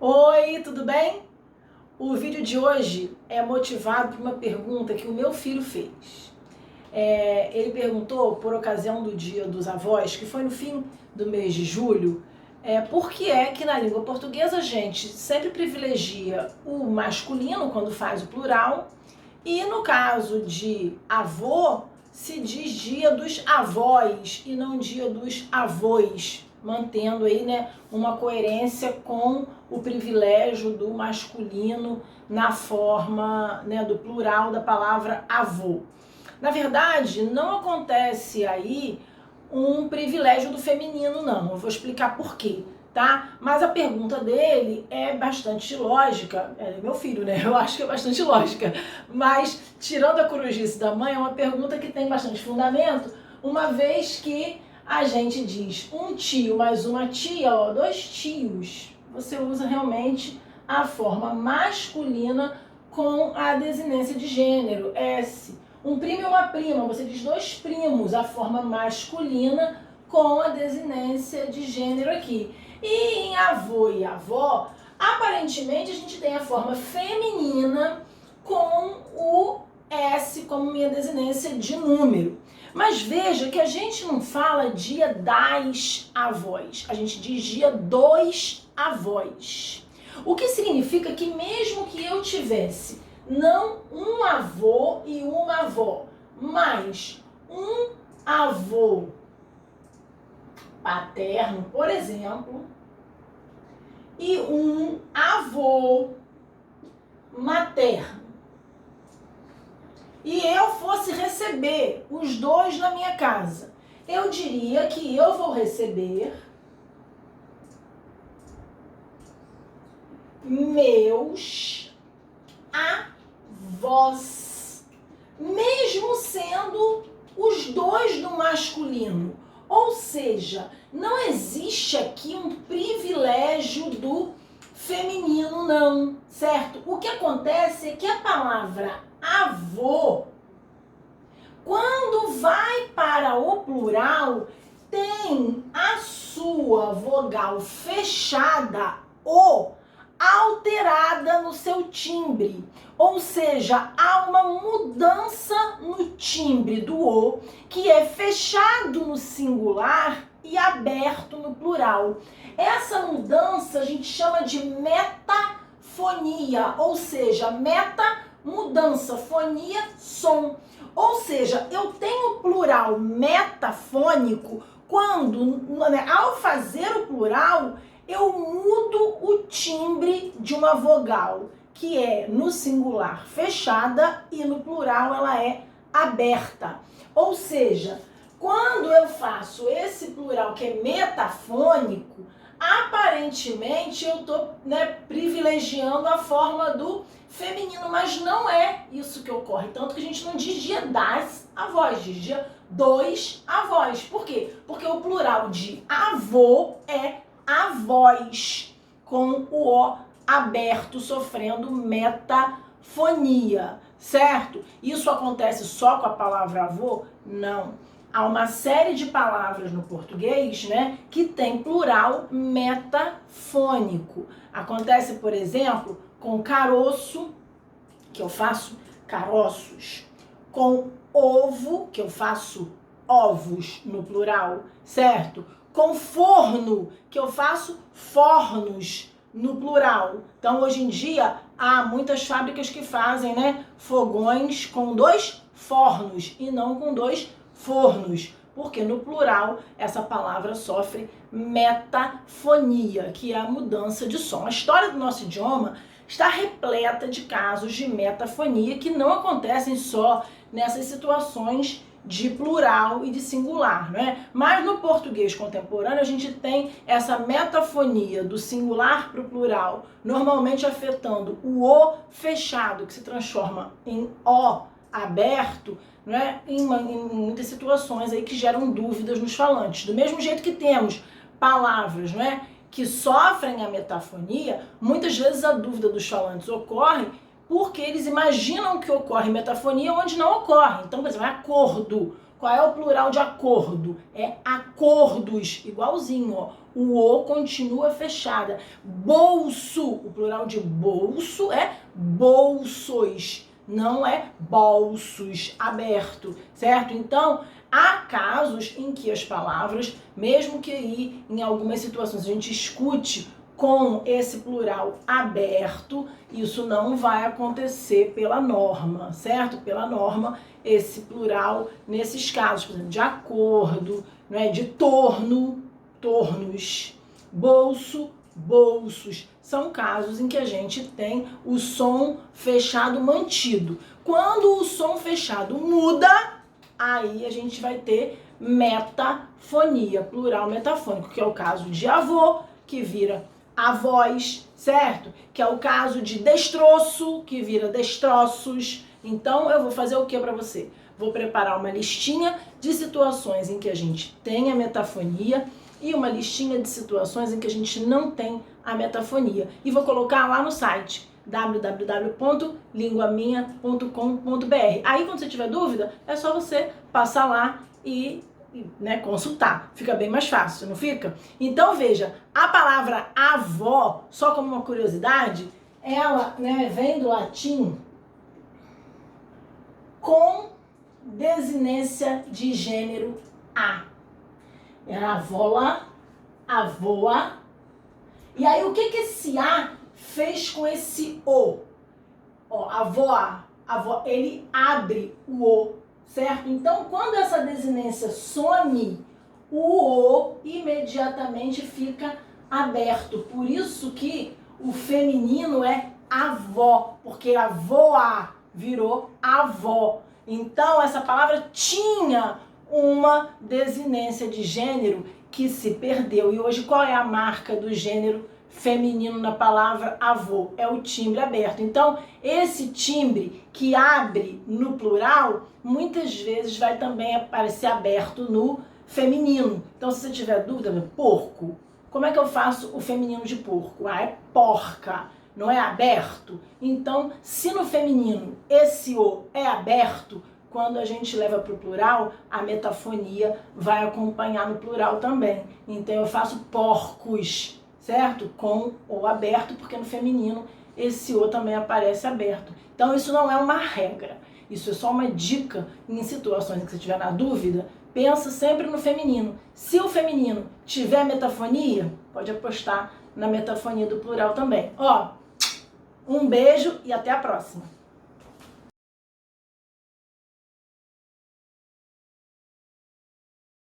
Oi, tudo bem? O vídeo de hoje é motivado por uma pergunta que o meu filho fez. Ele perguntou, por ocasião do Dia dos Avós, que foi no fim do mês de julho, por que é que na língua portuguesa a gente sempre privilegia o masculino quando faz o plural e no caso de avô se diz Dia dos Avós e não Dia dos Avós, mantendo aí, né, uma coerência com o privilégio do masculino na forma, né, do plural da palavra avô. Na verdade, não acontece aí um privilégio do feminino, não. Eu vou explicar por quê, tá? Mas a pergunta dele é bastante lógica. É meu filho, né? Eu acho que é bastante lógica. Mas, tirando a corujice da mãe, é uma pergunta que tem bastante fundamento, uma vez que a gente diz um tio mais uma tia, ó, dois tios. Você usa realmente a forma masculina com a desinência de gênero, S. Um primo e uma prima, você diz dois primos, a forma masculina com a desinência de gênero aqui. E em avô e avó, aparentemente a gente tem a forma feminina com o S como minha desinência de número. Mas veja que a gente não fala dia das avós, a gente diz dia dos avós. O que significa que mesmo que eu tivesse não um avô e uma avó, mas um avô paterno, por exemplo, e um avô materno, e eu fosse receber os dois na minha casa, eu diria que eu vou receber meus avós, mesmo sendo os dois do masculino. Ou seja, não existe aqui um privilégio do feminino, não, certo? O que acontece é que a palavra avô, quando vai para o plural, tem a sua vogal fechada ou alterada no seu timbre. Ou seja, há uma mudança no timbre do O, que é fechado no singular e aberto no plural. Essa mudança a gente chama de metafonia, ou seja, meta, mudança, fonia, som. Ou seja, eu tenho plural metafônico quando, né, ao fazer o plural, eu mudo o timbre de uma vogal, que é no singular fechada e no plural ela é aberta. Ou seja, quando eu faço esse plural que é metafônico, aparentemente eu estou, né, privilegiando a forma do feminino, mas não é isso que ocorre. Tanto que a gente não diz dia das avós, diz dia dos avós. Por quê? Porque o plural de avô é avós, com o O aberto, sofrendo metafonia, certo? Isso acontece só com a palavra avô? Não. Há uma série de palavras no português, né, que tem plural metafônico. Acontece, por exemplo, com caroço, que eu faço caroços, com ovo, que eu faço ovos no plural, certo? Com forno, que eu faço fornos no plural. Então, hoje em dia, há muitas fábricas que fazem, né, fogões com dois fornos e não com dois fornos, porque no plural essa palavra sofre metafonia, que é a mudança de som. A história do nosso idioma está repleta de casos de metafonia que não acontecem só nessas situações de plural e de singular, né? Mas no português contemporâneo a gente tem essa metafonia do singular para o plural, normalmente afetando o O fechado, que se transforma em O aberto, né? Em muitas situações aí que geram dúvidas nos falantes. Do mesmo jeito que temos palavras, né, que sofrem a metafonia, muitas vezes a dúvida dos falantes ocorre porque eles imaginam que ocorre metafonia onde não ocorre. Então, por exemplo, acordo. Qual é o plural de acordo? É acordos, igualzinho, ó. O O continua fechada. Bolso, o plural de bolso é bolsos, não é bolsos, aberto, certo? Então, há casos em que as palavras, mesmo que aí em algumas situações a gente escute com esse plural aberto, isso não vai acontecer pela norma, certo? Pela norma, esse plural, nesses casos, por exemplo, de acordo, não é? De torno, tornos, bolso, bolsos, são casos em que a gente tem o som fechado mantido. Quando o som fechado muda, aí a gente vai ter metafonia, plural metafônico, que é o caso de avô, que vira avós, certo? Que é o caso de destroço, que vira destroços. Então, eu vou fazer o que para você? Vou preparar uma listinha de situações em que a gente tem a metafonia e uma listinha de situações em que a gente não tem a metafonia. E vou colocar lá no site www.linguaminha.com.br. Aí, quando você tiver dúvida, é só você passar lá e consultar. Fica bem mais fácil, não fica? Então, veja, a palavra avó, só como uma curiosidade, ela vem do latim com desinência de gênero a. Era avola, avoa. E aí, o que esse a fez com esse o? Ó, avó, ele abre o o, certo? Então, quando essa desinência some, o o imediatamente fica aberto. Por isso que o feminino é avó, porque avóa virou avó. Então, essa palavra tinha uma desinência de gênero que se perdeu. E hoje, qual é a marca do gênero feminino na palavra avô? É o timbre aberto. Então, esse timbre que abre no plural, muitas vezes vai também aparecer aberto no feminino. Então, se você tiver dúvida, porco, como é que eu faço o feminino de porco? Ah, é porca, não é aberto? Então, se no feminino esse o é aberto, quando a gente leva para o plural, a metafonia vai acompanhar no plural também. Então, eu faço porcos, certo? Com o aberto, porque no feminino esse o também aparece aberto. Então, isso não é uma regra. Isso é só uma dica em situações em que você estiver na dúvida. Pensa sempre no feminino. Se o feminino tiver metafonia, pode apostar na metafonia do plural também. Ó, um beijo e até a próxima.